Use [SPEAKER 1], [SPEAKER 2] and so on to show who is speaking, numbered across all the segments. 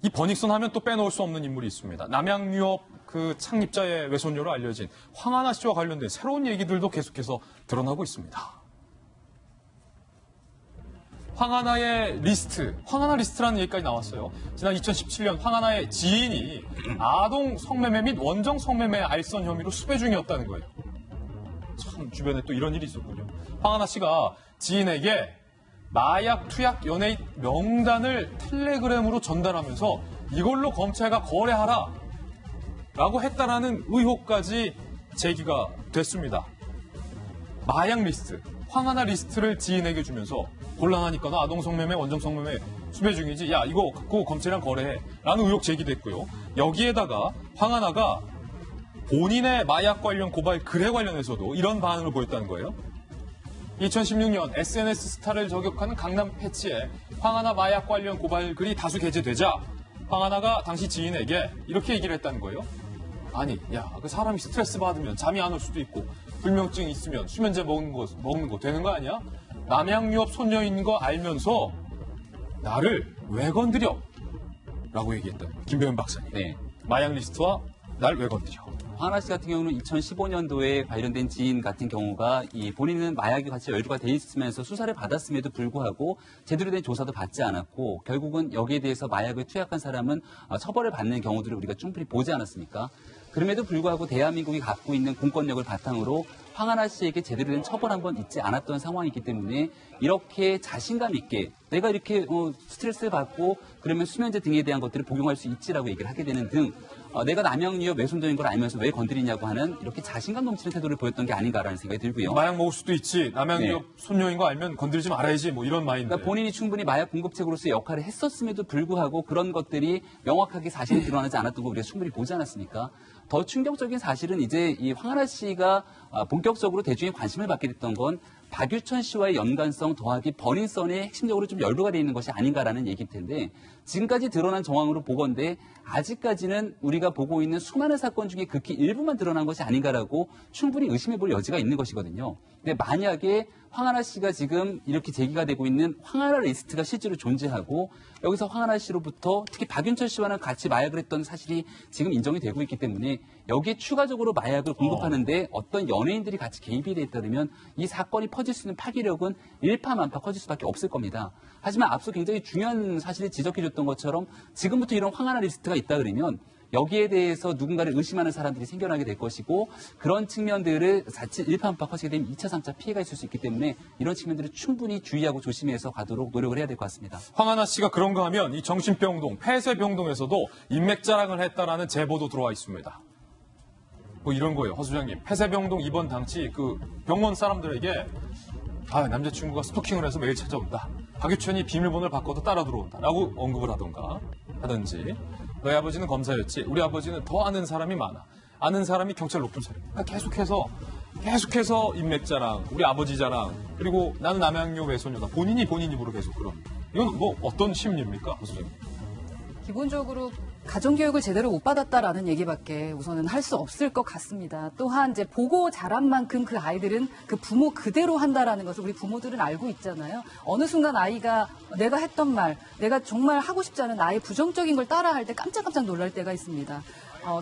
[SPEAKER 1] 이 버닉슨 하면 또 빼놓을 수 없는 인물이 있습니다. 남양유업 그 창립자의 외손녀로 알려진 황하나 씨와 관련된 새로운 얘기들도 계속해서 드러나고 있습니다. 황하나의 리스트, 황하나 리스트라는 얘기까지 나왔어요. 지난 2017년 황하나의 지인이 아동 성매매 및 원정 성매매 알선 혐의로 수배 중이었다는 거예요. 참 주변에 또 이런 일이 있었군요. 황하나 씨가 지인에게 마약 투약 연예인 명단을 텔레그램으로 전달하면서 이걸로 검찰과 거래하라 라고 했다라는 의혹까지 제기가 됐습니다. 마약 리스트, 황하나 리스트를 지인에게 주면서 곤란하니까 너 아동 성매매, 원정 성매매 수배 중이지. 야, 이거 갖고 검찰이랑 거래해. 라는 의혹 제기됐고요. 여기에다가 황하나가 본인의 마약 관련 고발 글에 관련해서도 이런 반응을 보였다는 거예요. 2016년 SNS 스타를 저격하는 강남 패치에 황하나 마약 관련 고발 글이 다수 게재되자 황하나가 당시 지인에게 이렇게 얘기를 했다는 거예요. 아니, 야, 그 사람이 스트레스 받으면 잠이 안 올 수도 있고 불면증 있으면 수면제 먹는 거 되는 거 아니야? 남양유업 손녀인 거 알면서 나를 왜 건드려? 라고 얘기했다. 김병현 박사님.
[SPEAKER 2] 네.
[SPEAKER 1] 마약 리스트와 날 왜 건드려?
[SPEAKER 2] 황하나 씨 같은 경우는 2015년도에 관련된 지인 같은 경우가 본인은 마약에 같이 연루가 돼 있으면서 수사를 받았음에도 불구하고 제대로 된 조사도 받지 않았고 결국은 여기에 대해서 마약을 투약한 사람은 처벌을 받는 경우들을 우리가 충분히 보지 않았습니까? 그럼에도 불구하고 대한민국이 갖고 있는 공권력을 바탕으로 황하나 씨에게 제대로 된 처벌 한 번 있지 않았던 상황이기 때문에 이렇게 자신감 있게 내가 이렇게 스트레스를 받고 그러면 수면제 등에 대한 것들을 복용할 수 있지라고 얘기를 하게 되는 등 내가 남양유업 외손녀인 걸 알면서 왜 건드리냐고 하는 이렇게 자신감 넘치는 태도를 보였던 게 아닌가라는 생각이 들고요.
[SPEAKER 1] 마약 먹을 수도 있지. 남양유업
[SPEAKER 2] 네.
[SPEAKER 1] 손녀인 거 알면 건드리지 말아야지. 뭐 이런 마인드.
[SPEAKER 2] 그러니까 본인이 충분히 마약 공급책으로서의 역할을 했었음에도 불구하고 그런 것들이 명확하게 사실이 드러나지 않았던 거 우리가 충분히 보지 않았습니까? 더 충격적인 사실은 이제 이 황하나 씨가 본격적으로 대중의 관심을 받게 됐던 건 박유천 씨와의 연관성 더하기 버닝썬에 핵심적으로 좀 연루가 되어 있는 것이 아닌가라는 얘기일 텐데 지금까지 드러난 정황으로 보건대 아직까지는 우리가 보고 있는 수많은 사건 중에 극히 일부만 드러난 것이 아닌가라고 충분히 의심해 볼 여지가 있는 것이거든요. 근데 만약에 황하나 씨가 지금 이렇게 제기가 되고 있는 황하나 리스트가 실제로 존재하고 여기서 황하나 씨로부터 특히 박윤철 씨와는 같이 마약을 했던 사실이 지금 인정이 되고 있기 때문에 여기에 추가적으로 마약을 공급하는데 어떤 연예인들이 같이 개입이 돼 있다면 이 사건이 퍼질 수 있는 파기력은 일파만파 커질 수밖에 없을 겁니다. 하지만 앞서 굉장히 중요한 사실을 지적해줬던 것처럼 지금부터 이런 황하나 리스트가 있다 그러면 여기에 대해서 누군가를 의심하는 사람들이 생겨나게 될 것이고 그런 측면들을 자칫 일파만파 커지게 되면 2차, 3차 피해가 있을 수 있기 때문에 이런 측면들을 충분히 주의하고 조심해서 가도록 노력을 해야 될 것 같습니다.
[SPEAKER 1] 황하나 씨가 그런가 하면 이 정신병동, 폐쇄병동에서도 인맥 자랑을 했다라는 제보도 들어와 있습니다. 뭐 이런 거예요. 허 소장님. 폐쇄병동 입원 당시 그 병원 사람들에게 남자친구가 스토킹을 해서 매일 찾아온다. 박유천이 비밀번호를 바꿔도 따라 들어온다. 라고 언급을 하든지 너희 아버지는 검사였지. 우리 아버지는 더 아는 사람이 많아. 아는 사람이 경찰 높은 사람. 그러니까 계속해서 인맥 자랑, 우리 아버지 자랑, 그리고 나는 남양유 외손녀다. 본인 입으로 계속 그런. 이건 뭐 어떤 심리입니까? 허 소장님.
[SPEAKER 3] 기본적으로 가정교육을 제대로 못 받았다라는 얘기밖에 우선은 할 수 없을 것 같습니다. 또한 이제 보고 자란 만큼 그 아이들은 그 부모 그대로 한다라는 것을 우리 부모들은 알고 있잖아요. 어느 순간 아이가 내가 했던 말, 내가 정말 하고 싶지 않은 나의 부정적인 걸 따라할 때 깜짝깜짝 놀랄 때가 있습니다.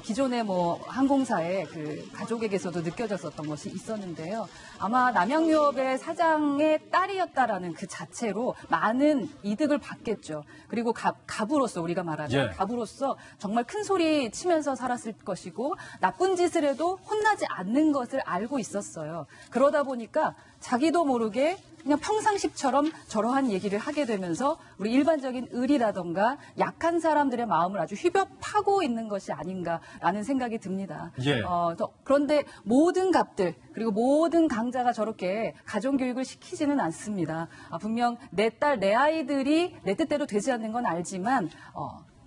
[SPEAKER 3] 기존의 항공사의 그 가족에게서도 느껴졌었던 것이 있었는데요. 아마 남양유업의 사장의 딸이었다라는 그 자체로 많은 이득을 받겠죠. 그리고 갑으로서 우리가 말하는 갑으로서 정말 큰 소리 치면서 살았을 것이고 나쁜 짓을 해도 혼나지 않는 것을 알고 있었어요. 그러다 보니까 자기도 모르게 그냥 평상식처럼 저러한 얘기를 하게 되면서 우리 일반적인 의리라던가 약한 사람들의 마음을 아주 휘벼파고 있는 것이 아닌가라는 생각이 듭니다. 그런데 모든 갑들 그리고 모든 강자가 저렇게 가정교육을 시키지는 않습니다. 분명 내 딸, 내 아이들이 내 뜻대로 되지 않는 건 알지만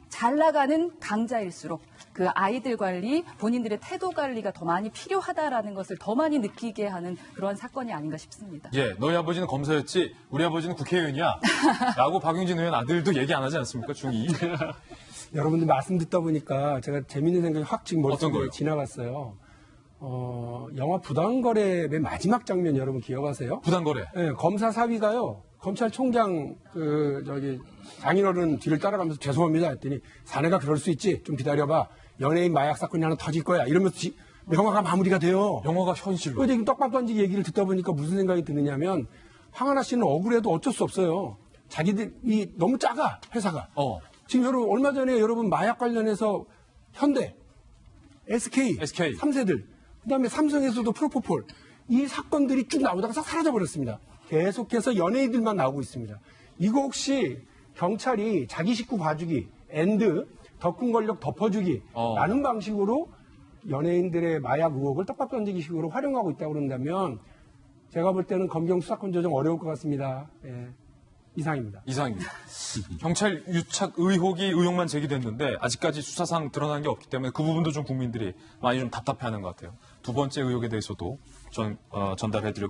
[SPEAKER 3] 잘 나가는 강자일수록 그 아이들 관리, 본인들의 태도 관리가 더 많이 필요하다라는 것을 더 많이 느끼게 하는 그런 사건이 아닌가 싶습니다.
[SPEAKER 1] 너희 아버지는 검사였지, 우리 아버지는 국회의원이야. 라고 박용진 의원 아들도 얘기 안 하지 않습니까? 중2.
[SPEAKER 4] 여러분들 말씀 듣다 보니까 제가 재밌는 생각이 확 지금 머릿속에 지나갔어요. 영화 부당거래 맨 마지막 장면 여러분 기억하세요?
[SPEAKER 1] 부당거래.
[SPEAKER 4] 네, 검사 사위가요. 검찰총장 장인어른 뒤를 따라가면서 죄송합니다 했더니 사내가 그럴 수 있지 좀 기다려봐 연예인 마약 사건이 하나 터질 거야 이러면서 영화가 마무리가 돼요.
[SPEAKER 1] 영화가 현실로.
[SPEAKER 4] 근데 지금 떡밥 던지기 얘기를 듣다 보니까 무슨 생각이 드느냐면 황하나 씨는 억울해도 어쩔 수 없어요. 자기들이 너무 작아 회사가. 지금 여러분 얼마 전에 여러분 마약 관련해서 현대, SK. 3세들 그다음에 삼성에서도 프로포폴 이 사건들이 쭉 나오다가 싹 사라져버렸습니다. 계속해서 연예인들만 나오고 있습니다. 이거 혹시 경찰이 자기 식구 봐주기, 엔드, 더 큰 권력 덮어주기 라는 방식으로 연예인들의 마약 의혹을 떡밥 던지기 식으로 활용하고 있다고 그런다면 제가 볼 때는 검경 수사권 조정 어려울 것 같습니다. 예. 이상입니다.
[SPEAKER 1] 경찰 유착 의혹만 제기됐는데 아직까지 수사상 드러난 게 없기 때문에 그 부분도 좀 국민들이 많이 좀 답답해하는 것 같아요. 두 번째 의혹에 대해서도 전달해드렸고